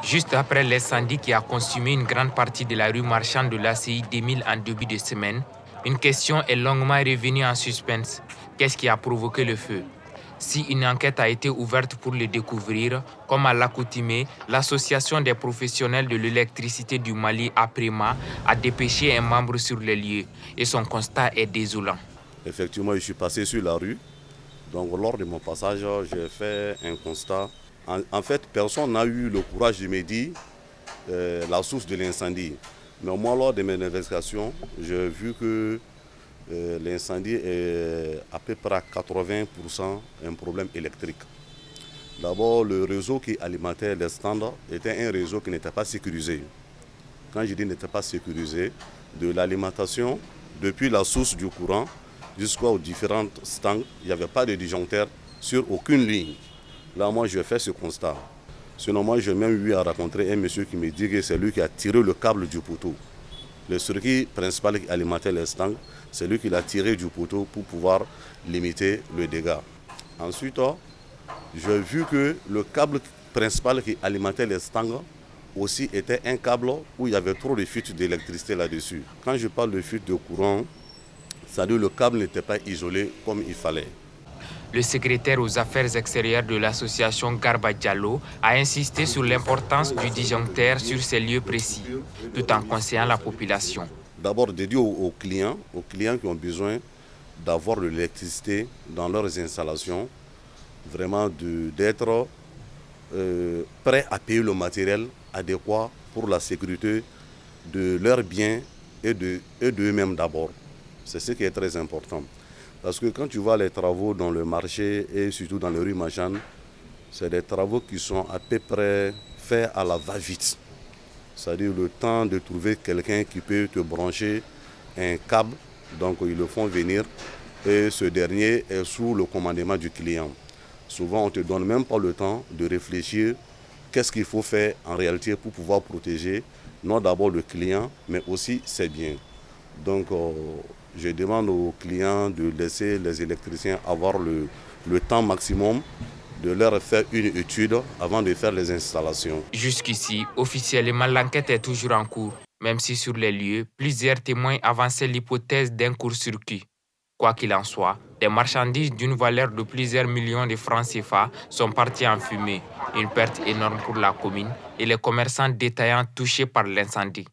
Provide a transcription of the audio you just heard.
Juste après l'incendie qui a consumé une grande partie de la rue marchande de l'ACI 2000 en début de semaine, une question est longuement revenue en suspense. Qu'est-ce qui a provoqué le feu? Si une enquête a été ouverte pour le découvrir, comme à l'accoutumée, l'Association des professionnels de l'électricité du Mali, APREMA, a dépêché un membre sur les lieux et son constat est désolant. Effectivement, je suis passé sur la rue. Donc, lors de mon passage, j'ai fait un constat. En fait, personne n'a eu le courage de me dire la source de l'incendie. Mais moi, lors de mes investigations, j'ai vu que l'incendie est à peu près à 80% un problème électrique. D'abord, le réseau qui alimentait les stands était un réseau qui n'était pas sécurisé. Quand je dis n'était pas sécurisé, de l'alimentation, depuis la source du courant jusqu'aux différents stands, il n'y avait pas de disjoncteur sur aucune ligne. Là, moi, je fais ce constat. Sinon, moi, j'ai même eu à rencontrer un monsieur qui me dit que c'est lui qui a tiré le câble du poteau. Le circuit principal qui alimentait les stands, c'est lui qui l'a tiré du poteau pour pouvoir limiter le dégât. Ensuite, j'ai vu que le câble principal qui alimentait les stands aussi était un câble où il y avait trop de fuites d'électricité là-dessus. Quand je parle de fuite de courant, c'est-à-dire le câble n'était pas isolé comme il fallait. Le secrétaire aux affaires extérieures de l'association Garba Diallo a insisté sur l'importance du disjoncteur sur ces lieux précis, tout en conseillant la population. D'abord dédié aux clients qui ont besoin d'avoir de l'électricité dans leurs installations, vraiment d'être prêts à payer le matériel adéquat pour la sécurité de leurs biens et d'eux-mêmes d'abord. C'est ce qui est très important. Parce que quand tu vois les travaux dans le marché et surtout dans les rues marchandes, c'est des travaux qui sont à peu près faits à la va-vite. C'est-à-dire le temps de trouver quelqu'un qui peut te brancher un câble, donc ils le font venir et ce dernier est sous le commandement du client. Souvent on ne te donne même pas le temps de réfléchir qu'est-ce qu'il faut faire en réalité pour pouvoir protéger non d'abord le client mais aussi ses biens. Donc je demande aux clients de laisser les électriciens avoir le temps maximum de leur faire une étude avant de faire les installations. Jusqu'ici, officiellement, l'enquête est toujours en cours, même si sur les lieux, plusieurs témoins avançaient l'hypothèse d'un court-circuit. Quoi qu'il en soit, des marchandises d'une valeur de plusieurs millions de francs CFA sont parties en fumée, une perte énorme pour la commune et les commerçants détaillants touchés par l'incendie.